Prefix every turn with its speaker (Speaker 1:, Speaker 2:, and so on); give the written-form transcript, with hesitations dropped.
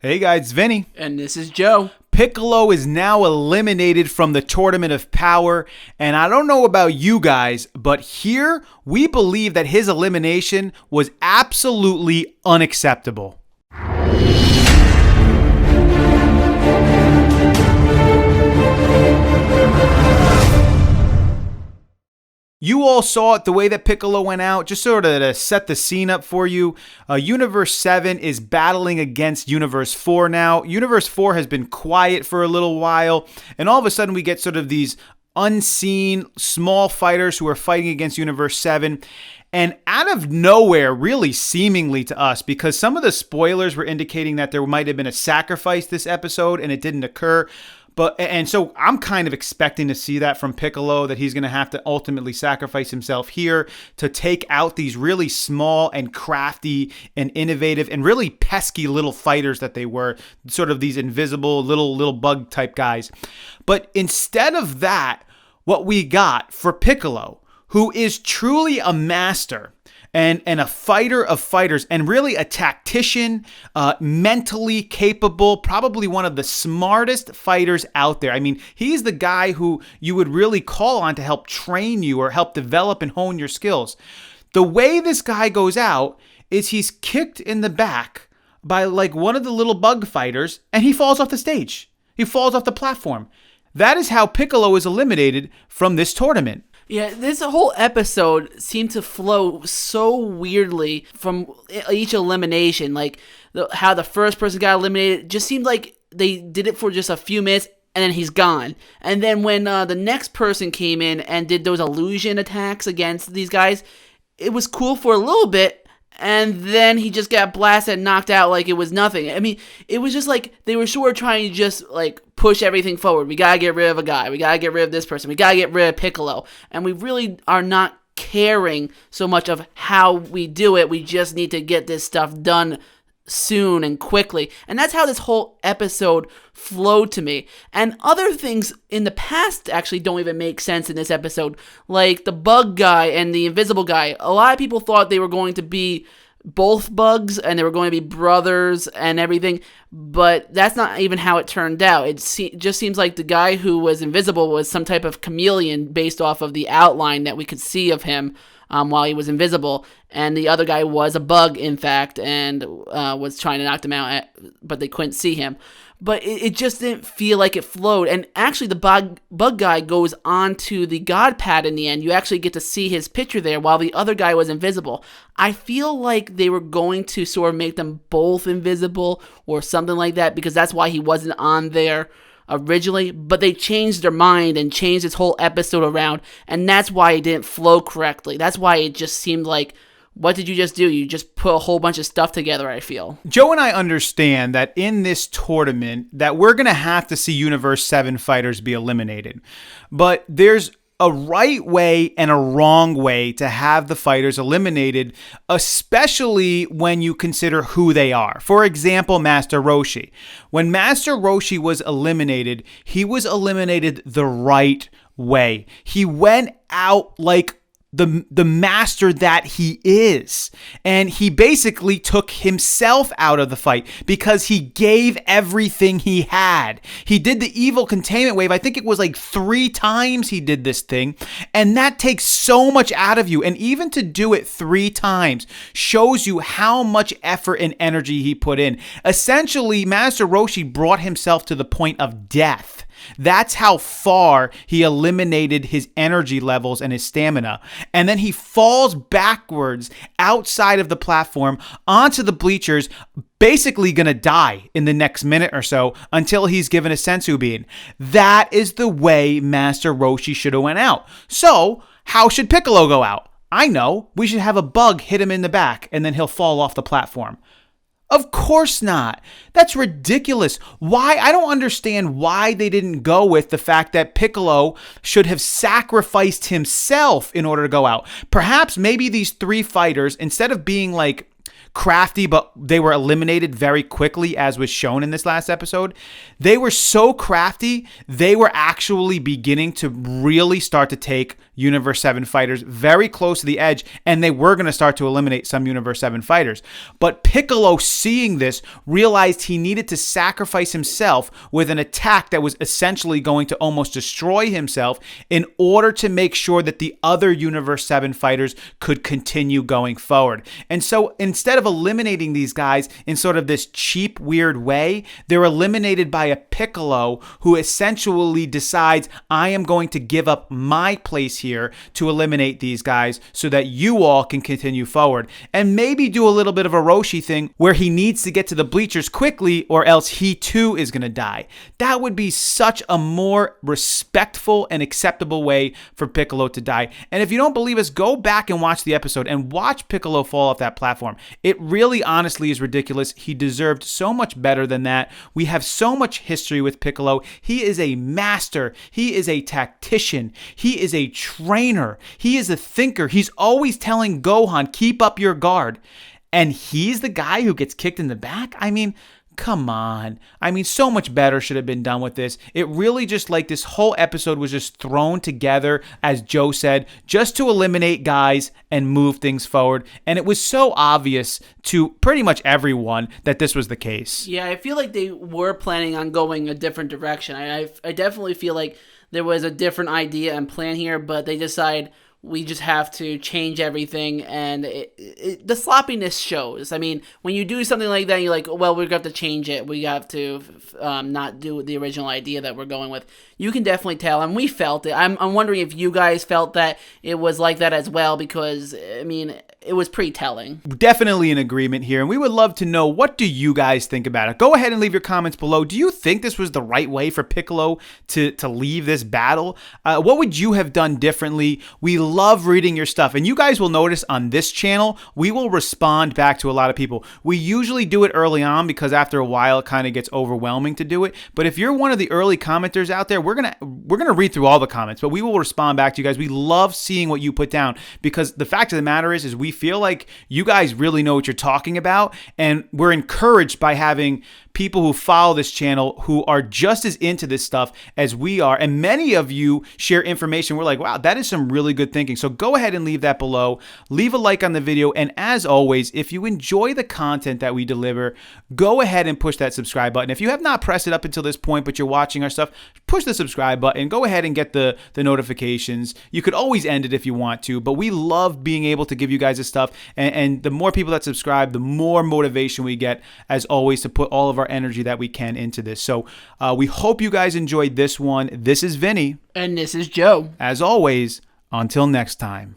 Speaker 1: Hey guys, it's Vinny.
Speaker 2: And this is Joe.
Speaker 1: Piccolo is now eliminated from the Tournament of Power, and I don't know about you guys, but here we believe that his elimination was absolutely unacceptable. You all saw it, the way that Piccolo went out, just sort of to set the scene up for you. Universe 7 is battling against Universe 4 now. Universe 4 has been quiet for a little while, and all of a sudden we get sort of these unseen small fighters who are fighting against Universe 7. And out of nowhere, really seemingly to us, because some of the spoilers were indicating that there might have been a sacrifice this episode and it didn't occur. And so I'm kind of expecting to see that from Piccolo, that he's going to have to ultimately sacrifice himself here to take out these really small and crafty and innovative and really pesky little fighters that they were, sort of these invisible little bug type guys. But instead of that, what we got for Piccolo, who is truly a master and a fighter of fighters, and really a tactician, mentally capable, probably one of the smartest fighters out there. I mean, he's the guy who you would really call on to help train you or help develop and hone your skills. The way this guy goes out is he's kicked in the back by like one of the little bug fighters, and he falls off the stage. He falls off the platform. That is how Piccolo is eliminated from this tournament.
Speaker 2: Yeah, this whole episode seemed to flow so weirdly from each elimination. Like how the first person got eliminated just seemed like they did it for just a few minutes and then he's gone. And then when the next person came in and did those illusion attacks against these guys, it was cool for a little bit. And then he just got blasted and knocked out like it was nothing. I mean, it was just like they were sort of trying to just like push everything forward. We gotta get rid of a guy. We gotta get rid of this person. We gotta get rid of Piccolo. And we really are not caring so much of how we do it. We just need to get this stuff done soon and quickly. And that's how this whole episode flowed to me. And other things in the past actually don't even make sense in this episode, like the bug guy and the invisible guy. A lot of people thought they were going to be both bugs and they were going to be brothers and everything, but that's not even how it turned out. It just seems like the guy who was invisible was some type of chameleon based off of the outline that we could see of him while he was invisible, and the other guy was a bug, in fact, and was trying to knock them out, but they couldn't see him. But it just didn't feel like it flowed. And actually, the bug guy goes on to the God pad in the end. You actually get to see his picture there while the other guy was invisible. I feel like they were going to sort of make them both invisible or something like that, because that's why he wasn't on there originally, but they changed their mind and changed this whole episode around, and that's why it didn't flow correctly. That's why it just seemed like, what did you just do? You just put a whole bunch of stuff together, I feel.
Speaker 1: Joe and I understand that in this tournament that we're going to have to see Universe 7 fighters be eliminated, but there's a right way and a wrong way to have the fighters eliminated, especially when you consider who they are. For example, Master Roshi. When Master Roshi was eliminated, he was eliminated the right way. He went out like the master that he is. And he basically took himself out of the fight because he gave everything he had. He did the evil containment wave. I think it was like 3 times he did this thing. And that takes so much out of you. And even to do it 3 times shows you how much effort and energy he put in. Essentially, Master Roshi brought himself to the point of death. That's how far he eliminated his energy levels and his stamina. And then he falls backwards outside of the platform onto the bleachers, basically going to die in the next minute or so until he's given a senzu bean. That is the way Master Roshi should have went out. So, how should Piccolo go out? I know, we should have a bug hit him in the back and then he'll fall off the platform. Of course not. That's ridiculous. Why? I don't understand why they didn't go with the fact that Piccolo should have sacrificed himself in order to go out. Perhaps maybe these 3 fighters, instead of being like crafty, but they were eliminated very quickly, as was shown in this last episode. They were so crafty, they were actually beginning to really start to take Universe 7 fighters very close to the edge, and they were going to start to eliminate some Universe 7 fighters. But Piccolo, seeing this, realized he needed to sacrifice himself with an attack that was essentially going to almost destroy himself in order to make sure that the other Universe 7 fighters could continue going forward. And so instead of eliminating these guys in sort of this cheap, weird way, they're eliminated by a Piccolo who essentially decides, I am going to give up my place here to eliminate these guys so that you all can continue forward. And maybe do a little bit of a Roshi thing where he needs to get to the bleachers quickly or else he too is going to die. That would be such a more respectful and acceptable way for Piccolo to die. And if you don't believe us, go back and watch the episode and watch Piccolo fall off that platform. It really honestly is ridiculous. He deserved so much better than that. We have so much history with Piccolo. He is a master. He is a tactician. He is a trainer. He is a thinker. He's always telling Gohan, keep up your guard. And he's the guy who gets kicked in the back? I mean, come on. I mean, so much better should have been done with this. It really just like this whole episode was just thrown together, as Joe said, just to eliminate guys and move things forward. And it was so obvious to pretty much everyone that this was the case.
Speaker 2: Yeah, I feel like they were planning on going a different direction. I definitely feel like there was a different idea and plan here, but they decide we just have to change everything, and the sloppiness shows. I mean, when you do something like that, you're like, well, we're going to have to change it. We have to not do the original idea that we're going with. You can definitely tell, and we felt it. I'm wondering if you guys felt that it was like that as well, because, I mean, it was pretty telling.
Speaker 1: Definitely in agreement here, and we would love to know, what do you guys think about it? Go ahead and leave your comments below. Do you think this was the right way for Piccolo to leave this battle? What would you have done differently? We love reading your stuff, and you guys will notice on this channel, we will respond back to a lot of people. We usually do it early on because after a while, it kind of gets overwhelming to do it. But if you're one of the early commenters out there, we're gonna read through all the comments, but we will respond back to you guys. We love seeing what you put down, because the fact of the matter is we feel like you guys really know what you're talking about, and we're encouraged by having people who follow this channel who are just as into this stuff as we are, and many of you share information. We're like, wow, that is some really good thinking. So go ahead and leave that below. Leave a like on the video, and as always, if you enjoy the content that we deliver, go ahead and push that subscribe button. If you have not pressed it up until this point, but you're watching our stuff, push the subscribe button. Go ahead and get the notifications. You could always end it if you want to, but we love being able to give you guys this stuff, and the more people that subscribe, the more motivation we get, as always, to put all of our energy that we can into this. So we hope you guys enjoyed this one. This is Vinny.
Speaker 2: And this is Joe.
Speaker 1: As always, until next time.